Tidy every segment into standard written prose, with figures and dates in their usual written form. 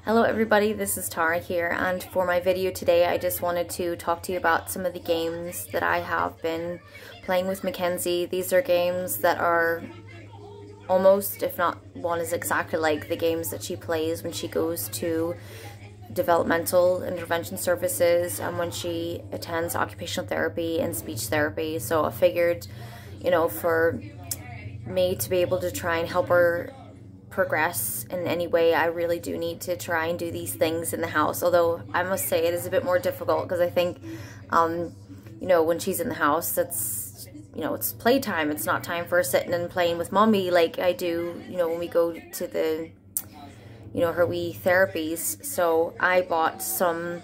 Hello everybody, this is Tara here, and for my video today I just wanted to talk to you about some of the games that I have been playing with Mackenzie. These are games that are almost, if not one is exactly like the games that she plays when she goes to developmental intervention services and when she attends occupational therapy and speech therapy. So I figured, for me to be able to try and help her progress in any way, I really do need to try and do these things in the house. Although I must say it is a bit more difficult because I think, when she's in the house, it's playtime. It's not time for her sitting and playing with mommy like I do, when we go to the, her wee therapies. So I bought some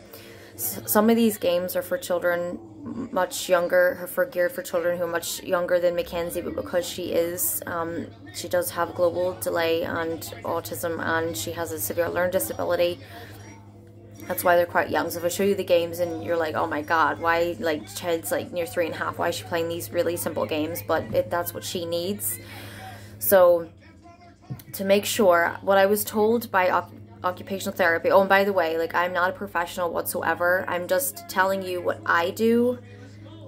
of these games are for children much younger, geared for children who are much younger than Mackenzie, but because she does have global delay and autism, and she has a severe learning disability, that's why they're quite young. So if I show you the games and you're like, oh my god, why, like, child's like near 3.5, why is she playing these really simple games? But that's what she needs. So to make sure, what I was told by occupational therapy, oh, and by the way, like, I'm not a professional whatsoever. I'm just telling you what I do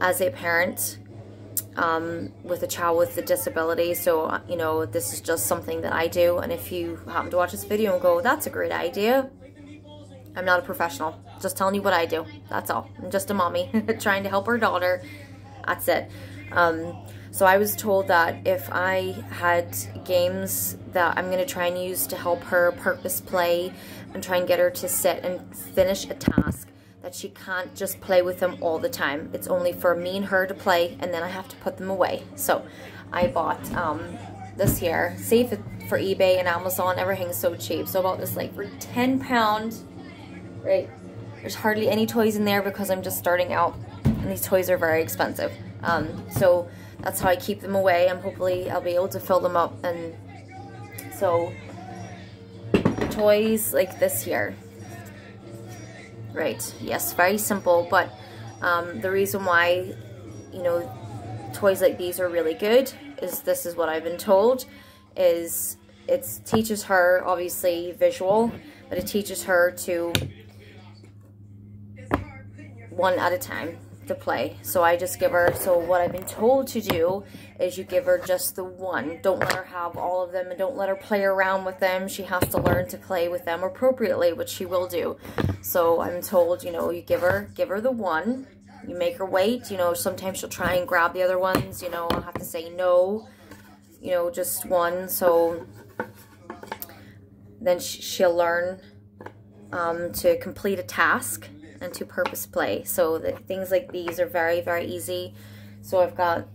as a parent with a child with a disability. So, this is just something that I do. And if you happen to watch this video and go, that's a great idea, I'm not a professional. Just telling you what I do. That's all. I'm just a mommy trying to help her daughter. That's it. So I was told that if I had games that I'm going to try and use to help her purpose play and try and get her to sit and finish a task, that she can't just play with them all the time. It's only for me and her to play, and then I have to put them away. So I bought this here. Save it for eBay and Amazon. Everything's so cheap. So I bought this like for £10. Right. There's hardly any toys in there because I'm just starting out, and these toys are very expensive. So that's how I keep them away, and hopefully I'll be able to fill them up. And so toys like this here, right? Yes, very simple, but the reason why toys like these are really good is, this is what I've been told, is it teaches her obviously visual, but it teaches her to one at a time to play. So I just give her, so what I've been told to do is you give her just the one. Don't let her have all of them, and don't let her play around with them. She has to learn to play with them appropriately, which she will do. So I'm told, you give her the one, you make her wait. Sometimes she'll try and grab the other ones, I'll have to say no, just one. So then she'll learn to complete a task and to purpose play. So things like these are very, very easy. So I've got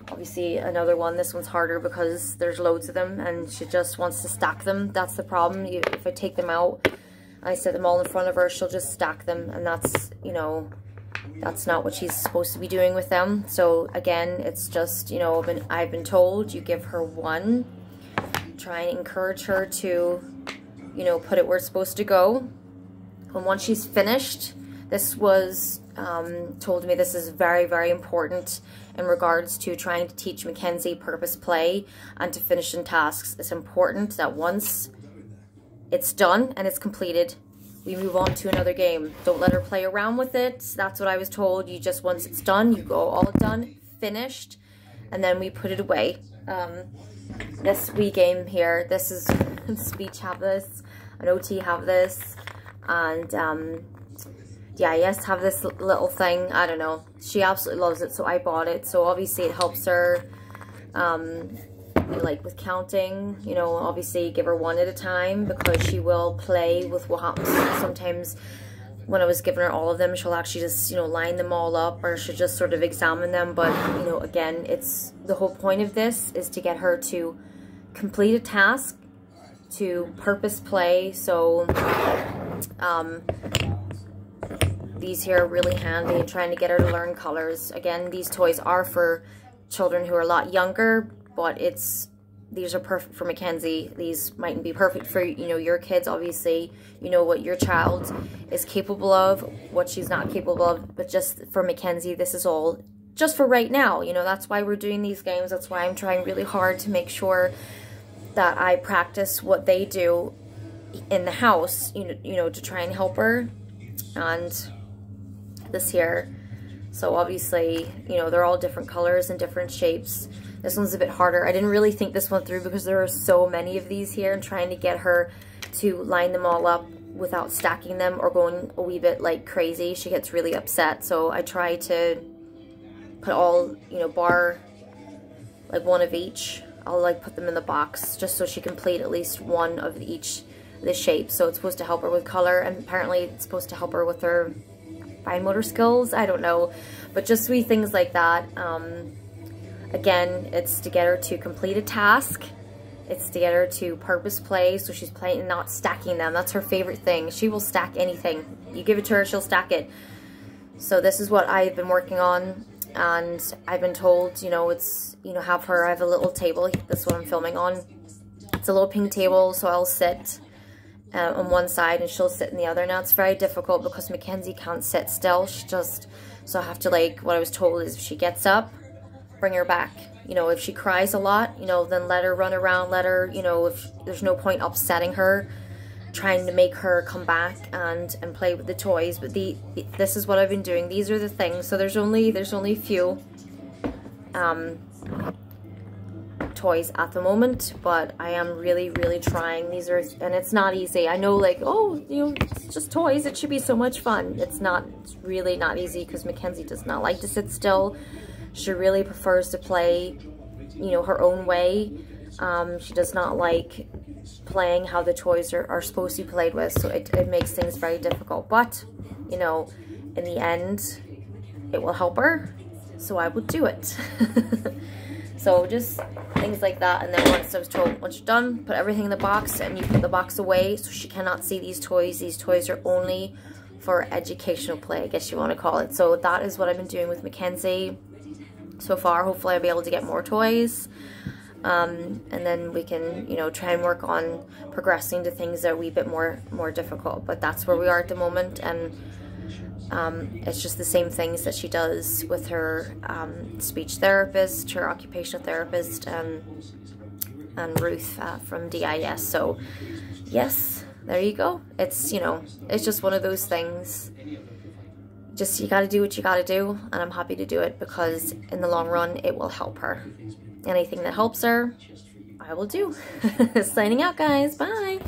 obviously another one. This one's harder because there's loads of them and she just wants to stack them. That's the problem. If I take them out, I set them all in front of her, she'll just stack them, and that's, that's not what she's supposed to be doing with them. So again, it's just, I've been told you give her one, try and encourage her to, put it where it's supposed to go. And once she's finished, this was told me this is very, very important in regards to trying to teach Mackenzie purpose play and to finish in tasks. It's important that once it's done and it's completed, we move on to another game. Don't let her play around with it. That's what I was told. You just, once it's done, you go all done, finished, and then we put it away. This wee game here, this is speech have this, and OT have this, and yes, have this little thing. I don't know, she absolutely loves it, so I bought it. So obviously it helps her like with counting, obviously give her one at a time, because she will play with what happens. Sometimes when I was giving her all of them, she'll actually just line them all up, or she'll just sort of examine them. But again, it's the whole point of this is to get her to complete a task, to purpose play. So these here are really handy in trying to get her to learn colors. Again, these toys are for children who are a lot younger, but these are perfect for Mackenzie. These mightn't be perfect for your kids. Obviously, what your child is capable of, what she's not capable of, but just for Mackenzie, this is all just for right now. That's why we're doing these games. That's why I'm trying really hard to make sure that I practice what they do in the house, you know, to try and help her. And this here, so obviously, you know, they're all different colors and different shapes. This one's a bit harder. I didn't really think this one through because there are so many of these here, and trying to get her to line them all up without stacking them or going a wee bit like crazy. She gets really upset. So I try to put all, you know, bar like one of each. I'll like put them in the box just so she can plate at least one of each the shape. So it's supposed to help her with color, and apparently it's supposed to help her with her fine motor skills. I don't know, but just sweet things like that. Again, it's to get her to complete a task. It's to get her to purpose play, so she's playing and not stacking them. That's her favorite thing. She will stack anything. You give it to her, she'll stack it. So this is what I've been working on, and I've been told, you know, it's, you know, I have a little table. That's what I'm filming on. It's a little pink table, so I'll sit on one side and she'll sit in the other. Now it's very difficult because Mackenzie can't sit still. She just, so I have to, like, what I was told is if she gets up, bring her back. You know, if she cries a lot, you know, then let her run around, let her, you know, if there's no point upsetting her, trying to make her come back and play with the toys. But this is what I've been doing. These are the things. So there's only a few toys at the moment, but I am really trying. These are, and it's not easy. I know, like, oh, you know, it's just toys, it should be so much fun. It's not. It's really not easy because Mackenzie does not like to sit still. She really prefers to play, you know, her own way. She does not like playing how the toys are supposed to be played with, so it makes things very difficult. But, you know, in the end, it will help her, so I will do it. So just things like that. And then once I was told, once you're done, put everything in the box, and you put the box away so she cannot see these toys. These toys are only for educational play, I guess you want to call it. So that is what I've been doing with Mackenzie so far. Hopefully I'll be able to get more toys, and then we can, you know, try and work on progressing to things that are a wee bit more difficult. But that's where we are at the moment, and it's just the same things that she does with her speech therapist, her occupational therapist, and Ruth from DIS. So yes, there you go. It's, you know, it's just one of those things. Just, you gotta do what you gotta do, and I'm happy to do it because in the long run it will help her. Anything that helps her, I will do. Signing out, guys. Bye.